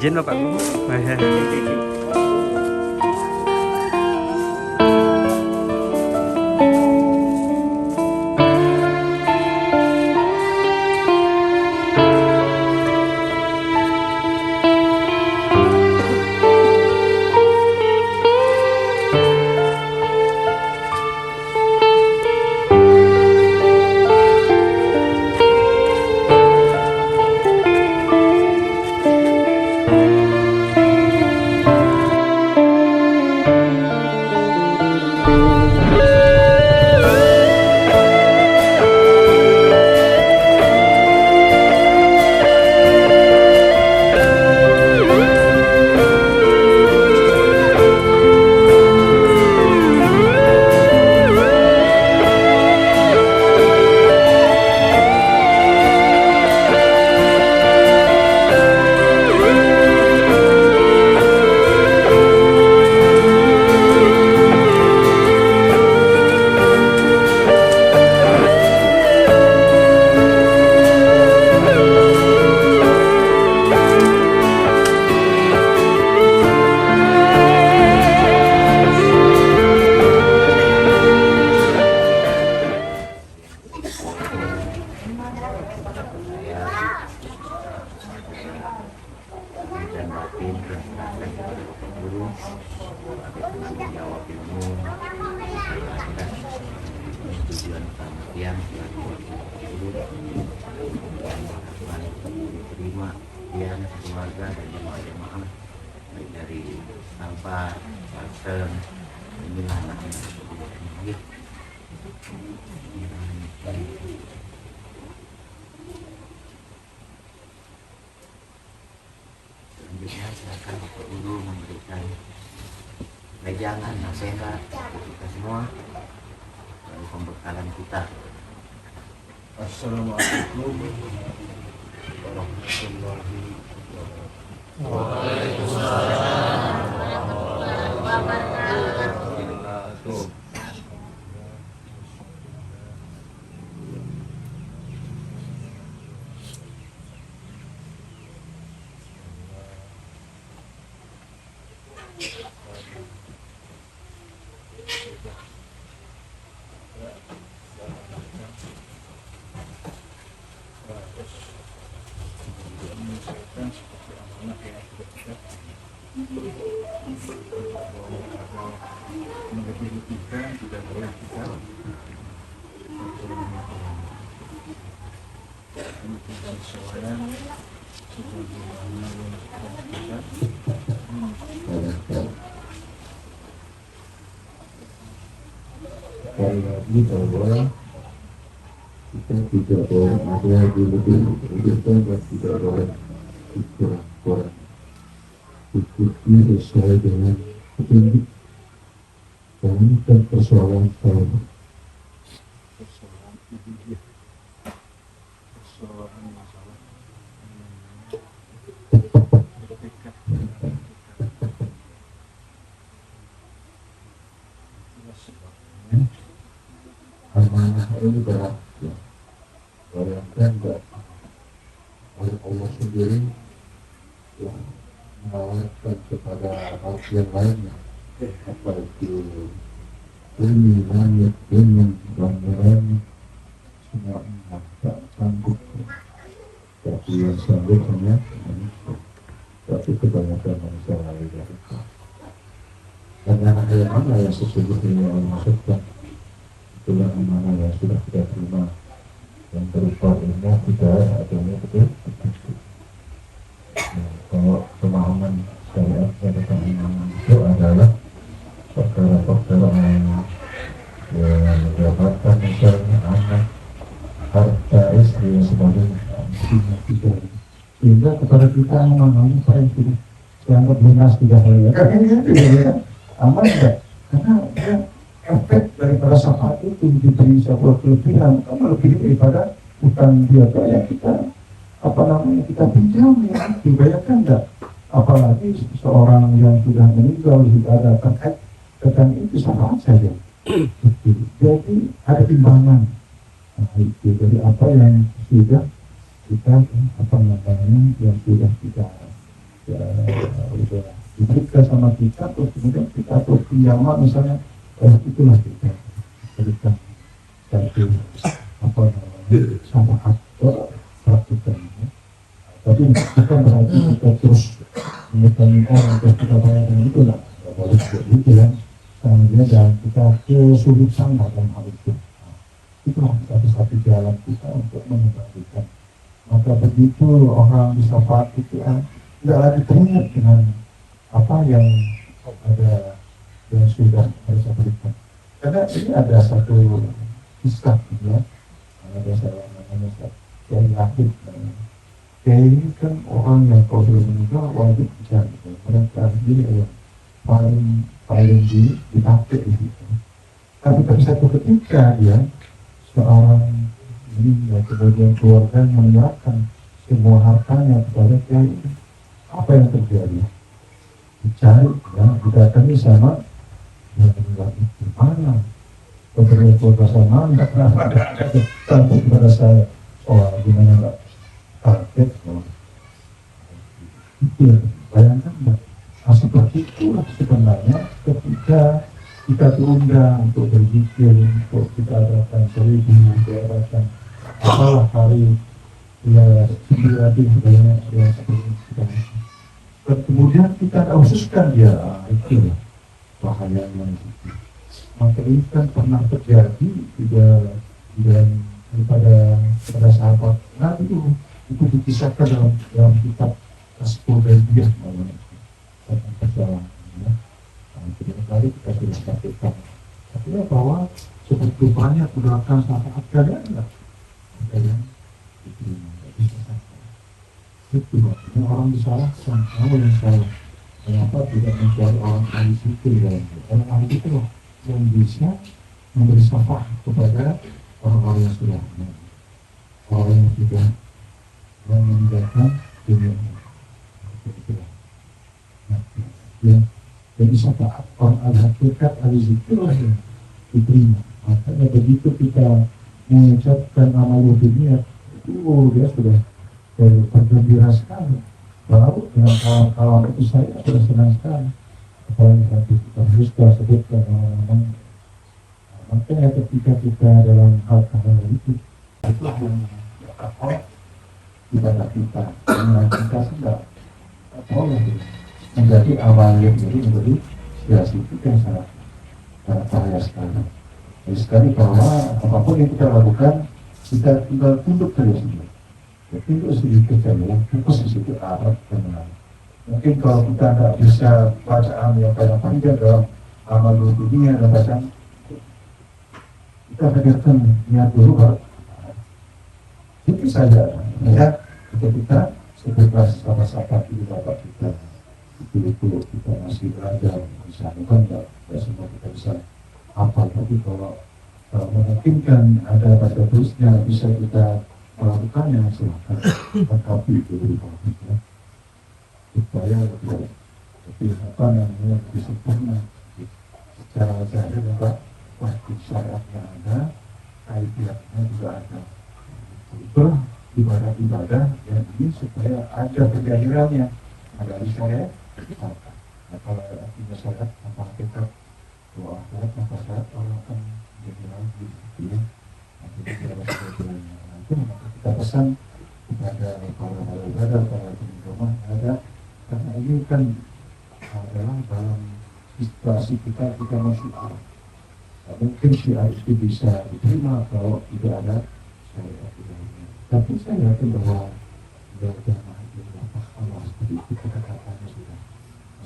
Izin Bapak Guru. dan batin guru menjawab ilmu tujuan penelitian guru dan diterima yang keluarga dan jemaah baik dari Sampar, Banten, inilah anaknya selanjutnya silakan Bapak Guru memberikan wejangan nasihat untuk kita semua dari pembekalan kita. Assalamualaikum warahmatullahi wabarakatuh. Waalaikumsalam warahmatullahi wabarakatuh. Menyesuaikan seperti amanah yang sudah kita melebih-lebihkan, tidak boleh kita ini penyesuaian sebagaimana yang sudah kita sekali lagi bahwa kita tidak boleh ada dilebih-lebihkan dan tidak boleh dikurang-kurang. Ikuti sesuai dengan petunjuk dan persoalan kalau persoalan ibadah, persoalan masalah bertekad sebabnya amanah ini berat ya. Bayangkan enggak oleh Allah sendiri yang menawarkan kepada makhluk yang lainnya apa itu bumi, langit, gunung, bangunan semua enak tak sanggup, tapi yang sanggup hanya manusia, tapi kebanyakan manusia lain dan anak yang mana yang sesungguhnya Allah maksudkan itulah amanah yang sudah kita terima yang berupa ilmu hidayah adanya betul. Kalau pemahaman syariat tentang iman itu adalah perkara-perkara yang mendapatkan misalnya anak, harta, istri dan sebagainya. Sehingga kepada kita memang saya sudah dianggap lunas tidak boleh. Kan ini kan aman enggak? Karena efek daripada syafaat itu diberi sebuah kelebihan, kan lebih daripada utang biasa yang kita kita pinjam ya, dibayarkan enggak? Apalagi seorang yang sudah meninggal sudah ada terkait itu syafaat saja. Jadi ada timbangan. Nah, itu dari apa yang sudah kita yang sudah kita ya udah diberikan sama kita, terus kemudian kita tuh pinjaman misalnya, itulah kita berikan satu apa namanya syafaat praktikan. Tapi bukan berarti kita terus menyetangi orang terus kita bayarkan itu lah, nggak boleh seperti itu kan. Kemudian dan kita kesulitan dalam hal itu. Itulah satu-satu jalan kita untuk mengembalikan. Maka begitu orang bisa patuh itu tidak lagi teringat dengan apa yang ada yang sudah mereka berikan. Karena ini ada satu kisah ya, ada seorang namanya Kiai Lahir. Kiai ini kan orang yang kalau sudah meninggal wajib dicari. Mereka dia yang paling dipakai di situ. Tapi pada satu ketika ya seorang meninggal kemudian keluarga menyerahkan semua hartanya kepada Kiai ini. Apa yang terjadi? Dicari ya, didatangi sama yang meninggal itu mana? Keluarga sama tidak pernah ada tapi kepada saya gimana enggak target itu bayangkan enggak? Seperti itulah sebenarnya ketika kita diundang untuk berzikir, untuk kita adakan seribu, kita adakan apalah hari ya sendiri banyak ya seperti dan kemudian kita khususkan dia itu bahaya yang itu. Maka ini kan pernah terjadi juga pada sahabat Nabi itu dikisahkan dalam kitab As-Sudaibiyah namanya tentang perjalanan ya. Kemudian tadi kita sudah sampaikan artinya bahwa seperti banyak gerakan syafaat kalian enggak kalian itu tidak bisa sampai itu maksudnya orang disalahkan kamu yang salah kenapa tidak mencari orang ahli zikir dalam orang ahli itu loh yang bisa memberi syafaat kepada orang-orang yang sudah orang yang sudah meninggalkan dunia ya. Jadi syafaat orang al-hakikat al-zikir lah yang diterima. Makanya begitu kita mengucapkan nama dunia itu dia sudah bergembira sekali. Baru dengan kawan-kawan itu saya sudah senang sekali. Apalagi nanti kita harus sebutkan nama-nama. Makanya ketika kita dalam hal-hal itu itulah yang oleh ibadah kita. Karena kita sudah oleh menjadi awal yang menjadi inspirasi kita yang sangat bahaya sekali. Jadi sekali bahwa apapun yang kita lakukan kita tinggal tunduk terus sendiri. Ya, tunduk sedikit saja, fokus di situ Arab dan lain. Mungkin kalau kita tidak bisa bacaan yang panjang dalam amal dunia dan bacaan, kita pikirkan niat dulu baru. Itu saja. Ya, kita sebutlah sama-sama di bapak kita. Itu kita masih belajar misalnya kan tidak semua kita bisa hafal, tapi kalau memungkinkan ada baca tulisnya bisa kita melakukannya silahkan lengkapi itu dari bawah kita supaya lebih apa namanya lebih sempurna secara zahir juga pasti syaratnya ada kaifiatnya juga ada itulah ibadah yang ini supaya ada kegahirannya ada di saya. Nah, kalau artinya syarat tanpa kita doa syarat tanpa syarat orang akan jadi lagi gitu ya. Nanti kita nanti maka kita pesan kepada para ibadah, para rumah ada karena ini kan adalah dalam situasi kita masyiar. Nah, mungkin syiar itu bisa diterima kalau tidak ada syariat lainnya. Tapi saya yakin bahwa jamaah itu Allah seperti itu kata-katanya sudah.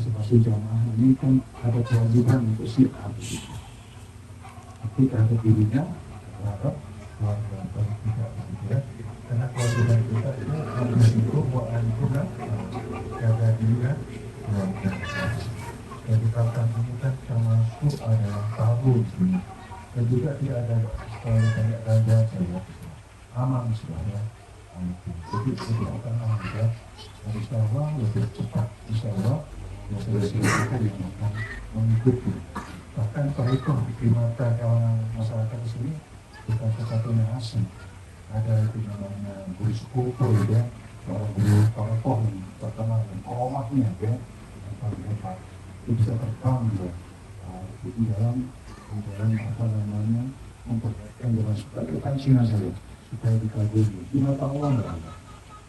Masing-masing jamaah ini kan ada kewajiban untuk syiar. Tapi terhadap dirinya terhadap kewajiban kita ya. Karena kewajiban kita itu harus itu wa'alaikumna jaga diri dan keluarga. Jadi kata ini kan termasuk adalah tabu dan juga tidak ada banyak ganja saja aman sebenarnya. Jadi tidak akan aman ya. Insya Allah lebih cepat, insya Allah solusi kita yang akan mengikuti. Bahkan kalau itu di mata kawan masyarakat di sini bukan satu-satunya asing. Ada itu namanya guru sepupu ya, orang guru tokoh terutama romahnya ya, itu bisa terekam ya. Jadi dalam apa namanya memperlihatkan jalan supaya kepancingan saya supaya dikagumi 5 tahun lah.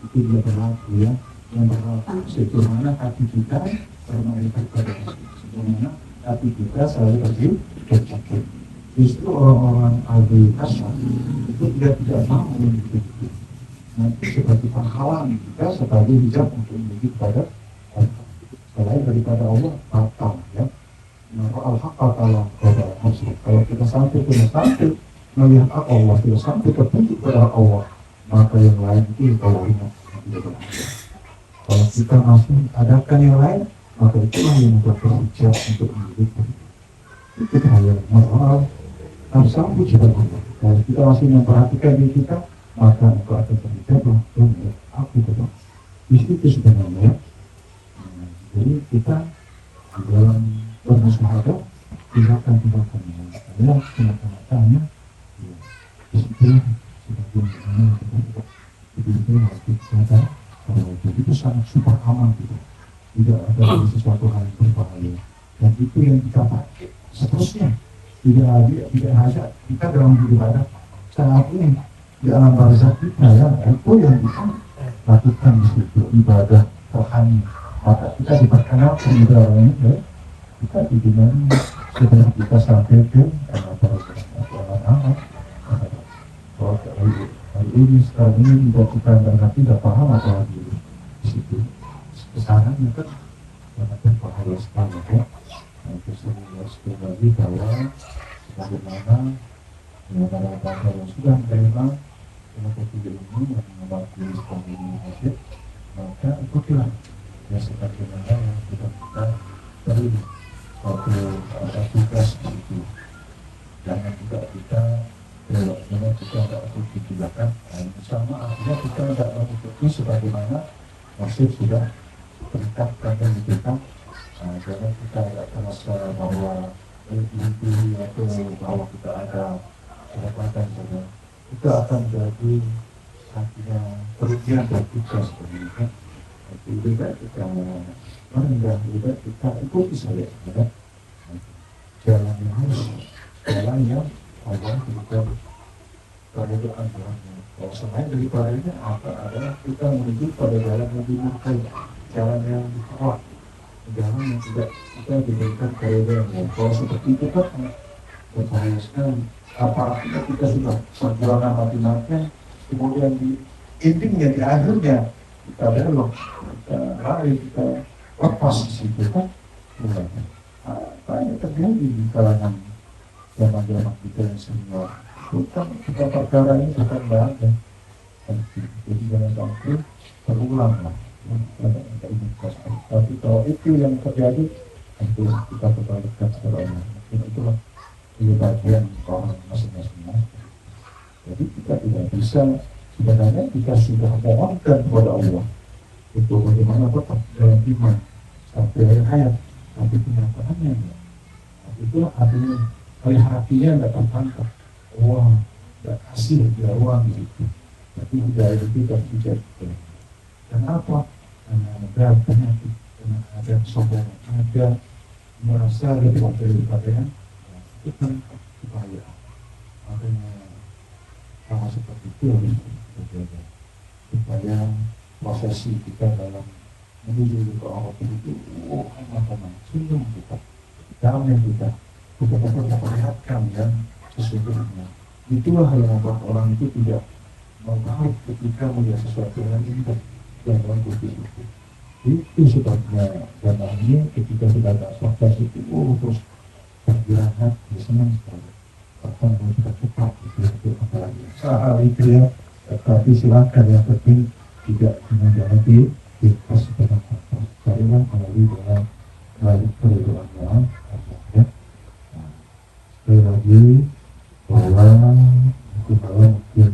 Itu dia berlaku ya, yang berlaku sebagaimana hati kita termain kepada sebagaimana hati kita selalu berpikir. Justru orang-orang ahli kasar itu tidak mau begitu. Nanti sebagai penghalang kita sebagai hijab untuk menuju kepada Allah. Selain daripada Allah batal ya. Al-haqqa ta'ala kalau kita sampai melihat Allah, tidak sampai tertuju kepada Allah, maka yang lain itu kalau ingat tidak berhasil. Kalau kita masih adakan yang lain, maka itulah yang membuat hijab untuk menuju itu hanya masalah sambut juga Allah. Kalau kita masih memperhatikan diri kita, maka engkau akan terhijablah dengan aku betul. Di situ sebenarnya. Jadi kita di dalam bermusyawarah tindakan yang saya semata-matanya di situ sebagaimana itu harus disadar bahwa itu sangat super aman gitu. Tidak ada sesuatu hal yang berbahaya dan itu yang kita pakai seterusnya. Tidak ada kita dalam ibadah saat ini di alam barzakh kita ya, itu yang kita lakukan di situ ibadah rohani. Maka kita diperkenalkan di dalam ini ya, kita didengar setelah kita sampai ke anak-anak. Kalau hari ini sekarang ini kita tidak paham apa lagi di situ. Kesannya kan sangat bahaya sekali ya. Terus sekali lagi bahwa bagaimana para yang sudah menerima ilmu ini yang mengabdi sekolah ini maka ikutilah ya sebagaimana yang sudah kita beri suatu tugas di situ. Jangan juga kita beloknya kita tidak ikut di belakang sama artinya kita tidak mengikuti sebagaimana masih sudah perintahkan dan kita. Jangan kita tidak terasa bahwa ini atau bahwa kita ada kedapatan saja. Kita akan jadi artinya kerugian bagi kita sebenarnya. Jadi juga kita merendah, juga kita ikuti saja. Jalan yang harus, jalan yang Allah berikan kemudahan jalannya. Kalau selain daripada ini apa adalah kita menuju pada jalan yang dimurkai, jalan yang ditolak, jalan yang tidak kita diberikan kemudahan. Kalau seperti itu kan berbahaya sekali. Apa artinya kita sudah perjuangan mati-matian, kemudian di endingnya, di akhirnya kita belok, kita lari, kita lepas di situ kan. Apa yang terjadi di kalangan zaman-zaman kita yang senior? Bukan kita perkara ini bukan bahagia. Jadi jangan sampai terulang lah. Tapi kalau itu yang terjadi, tentu kita kembalikan kepada Allah. Itulah bagian orang masing-masing. Jadi kita tidak bisa, sebenarnya kita sudah mohonkan kepada Allah untuk bagaimana tetap dalam iman sampai akhir hayat, tapi kenyataannya itulah artinya oleh hatinya tidak tertangkap. Wah, tidak kasih dia ruang gitu. Tapi hidayah itu tidak. Kenapa? Karena ada penyakit, karena ada sombong, ada merasa lebih daripada yang itu kan bahaya. Makanya hal seperti itu harus terjaga supaya prosesi kita dalam menuju ke Allah itu aman-aman, senyum kita, damai kita, betul-betul memperlihatkan yang sesungguhnya. Itulah yang membuat orang itu tidak mau ketika melihat sesuatu yang indah yang mengikuti itu. Itu sebabnya zaman ini ketika sudah ada proses itu terus bergerak senang sekali. Bahkan mereka cepat itu apalagi soal itu ya. Tapi silakan yang penting tidak menjadi pas sebenarnya. Carilah melalui dengan perdoaan ya. Sekali lagi bahwa itu kalau mungkin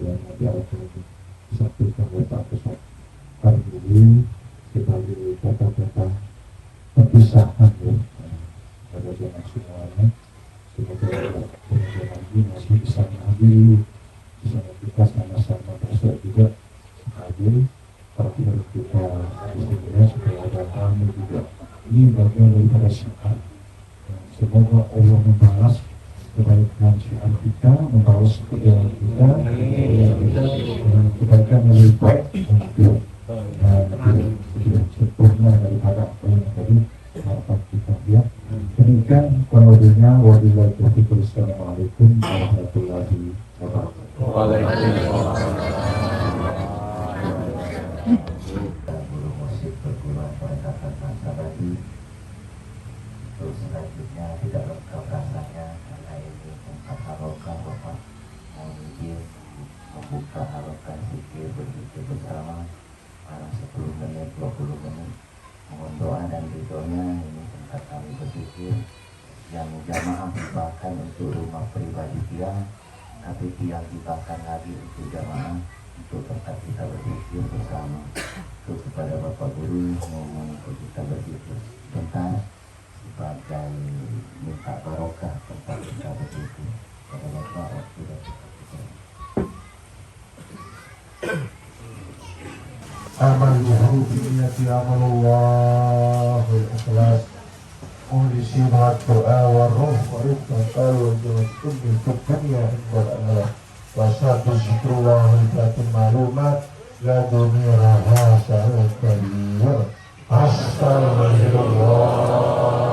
yang nanti ada disampaikan oleh Pak Kesat hari ini sebagai kata-kata perpisahan ya pada zaman semuanya. Semoga teman-teman lagi masih bisa menghadiri, bisa kita sama-sama bersuara juga hadir terakhir kita ini bagian daripada syiar. Semoga Allah membalas kebaikan syiar kita, membalas kejayaan kita, kebaikan yang lebih baik untuk sempurna daripada apa yang tadi dapat kita lihat. Demikian konodenya wabillahi taufiq. Assalamualaikum warahmatullahi wabarakatuh. Waalaikumsalam. Guru musik perguruan pendekatan bangsa Bali. Terus selanjutnya tidak lengkap rasanya karena ini tempat haroka Bapak mau izin membuka haroka zikir berzikir bersama para 10 menit 20 menit mohon doa dan ridhonya. Ini tempat kami berzikir yang jamaah dibahkan untuk rumah pribadi dia, tapi dia dibahkan lagi untuk jamaah untuk tempat kita berzikir bersama. Terus kepada Bapak Guru mohon untuk kita berzikir tentang sebagai minta barokah tempat kita berzikir. Pada Bapak waktu dan amal juhud niyyati amalullah al-ikhlas muhlisin doa wa ruh wa rizqan wa jawabun bil dunya wal akhirah wa satu zikrullah al-batin malumat la dumiraha sa'al kabir astagfirullah.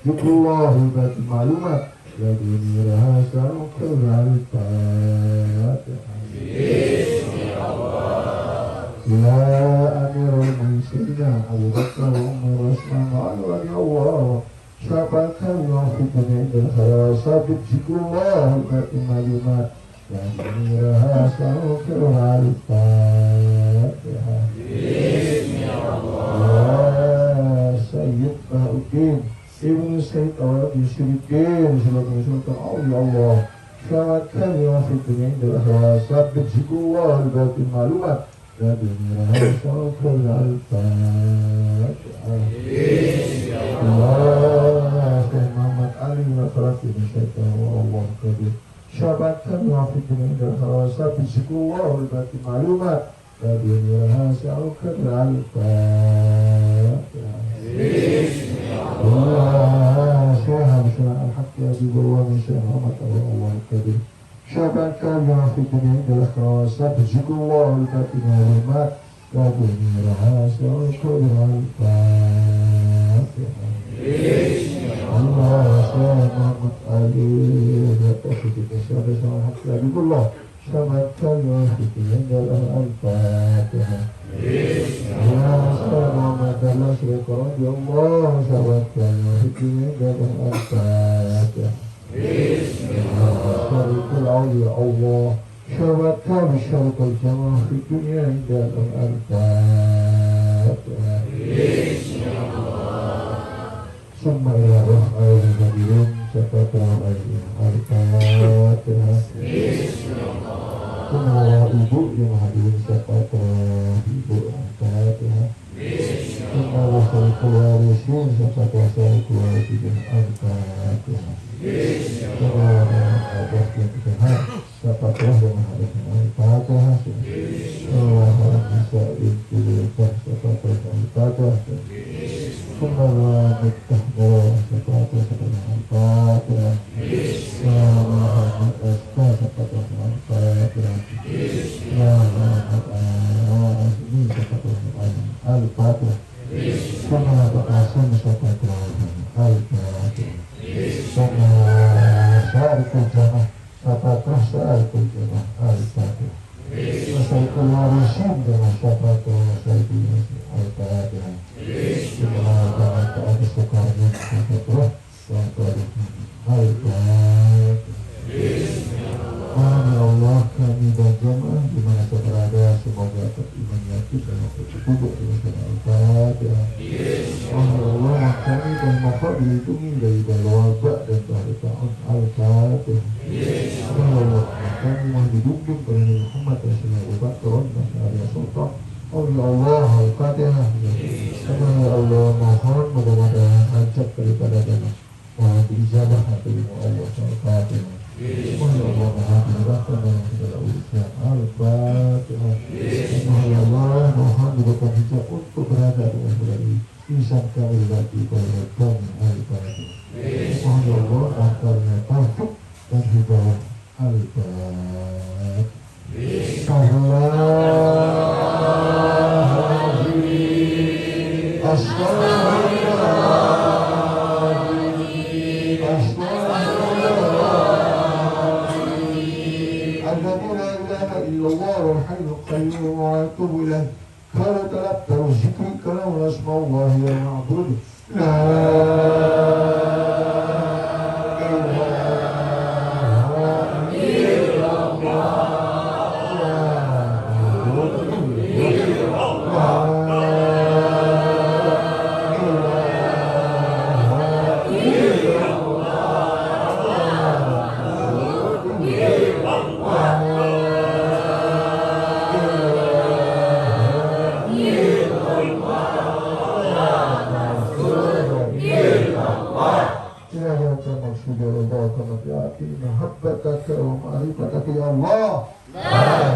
Zikrullah batin malumat la duniraha sa'al al-fatihah. Ya Amirul Mu'minin Abu Bakar wa Umar Usman wa Ali Allah syabakal wafiqun indal kharasabit zikrullah batin malumat la duniraha sa'al al-fatihah. Ya Sayyid Ba'udin Ibn Sayyid Awal Yusyrikin Sebagai Sultan Allah Syawakkan wafiqun indal kharasabit zikrullah batin malumat la duniraha sa'al al-fatihah. Allah Muhammad Ali wa Farafin Syaitan wa Allah Kabir Syabakkan wafiqun indal kharasabit zikrullah batin malumat la duniraha sa'al al-fatihah. Allah Syahab Syah al-Haqq Abi Burwa min Syah Muhammad Allah Kabir Syabakkan wafiqun indal kharasabit zikrullah batin malumat la duniraha sa'al al-fatihah. Allah Muhammad Ali Habibullah Syabakkan wafiqun indal al-fatihah. Ya Muhammad Allah Syabakkan Allah Syabakkan wafiqun indal al-fatihah. Syarikul awliya Allah Syabakkan syarikul jamaah fi dunia indal al-fatihah. Summa ila roh al-Nabiyin Syafatan al-Fatihah. Summa ibu yang hadirin Syafatan ibu al-Fatihah. Summa wasalikul warisin Syafatan warisin al-Fatihah. Summa abad yang dikenar Syafatan yang hadirin al-Fatihah. Summa bisa intilikah Syafatan al-Fatihah. Summa miktah dawa Syafatan al-Fatihah. Ya Muhammad Asta Syafatan al-Fatihah. Ya Muhammad Asmi Syafatan al-Fatihah. Summa الوارثين كما شفعت سيدنا الفاتحة بسم Allah kami dan jemaah di mana berada semoga beriman yakin dan bersyukur dengan Al-Fatihah. Allah kami dan mohon dilindungi dari wabak dan bahaya Al-Fatihah. Allah kami mohon dibimbing kepada Muhammad dan seluruh umat Tuhan Masyarakat Sultan. Allah Al-Fatihah. Allah mohon mudah-mudahan hajat daripada dana mohon diijabah hati Allah Al-Fatihah. Allah memudahkan dalam segala urusan Al-Fatihah. Allah mohon diberikan hijab untuk berada di akhir insan kami lagi pada kami Al-Fatihah. Allah antaranya taufik dan hidayah Al-Fatihah. Kalau telah berzikir kalau asmaullah yang ma'bud la محبتك ومعرفتك يا الله لا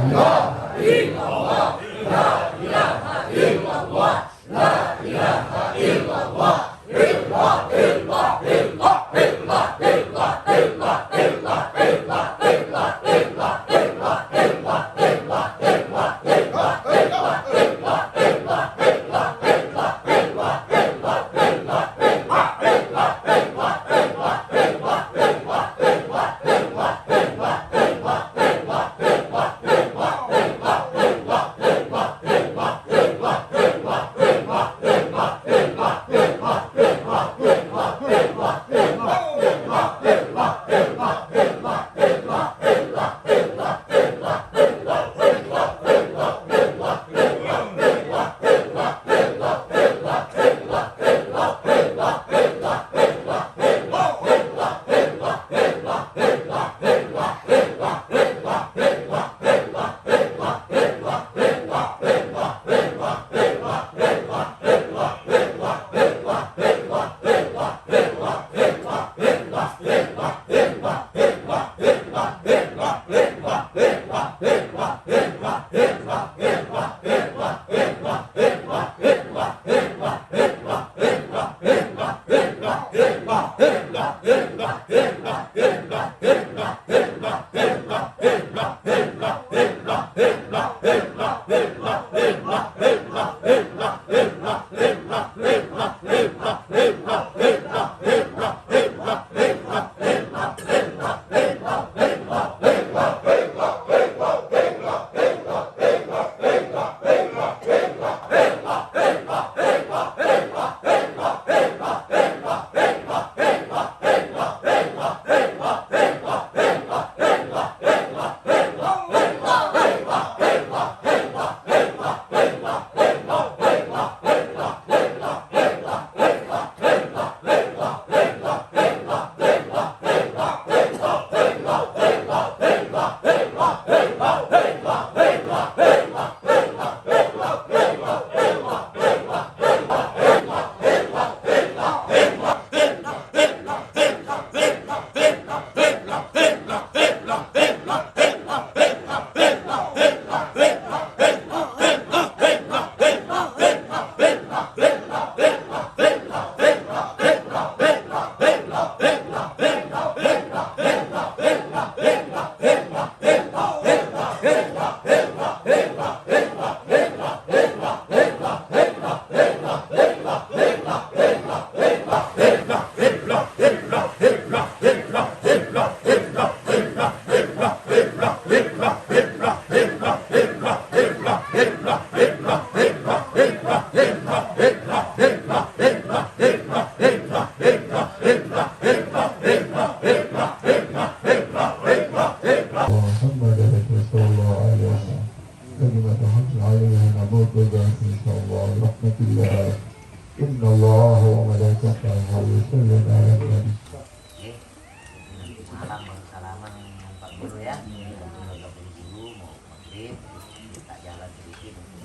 إله إلا الله لا إله إلا الله لا إله إلا الله إلا إلا إلا إلا إلا إلا إلا إلا إلا إلا إلا كلمتهم عليها نموت ذلك إن شاء الله برحمة الله إن الله وملائكته يصلون على النبي. Malam salaman Pak Guru ya, mau maghrib, kita jalan sedikit.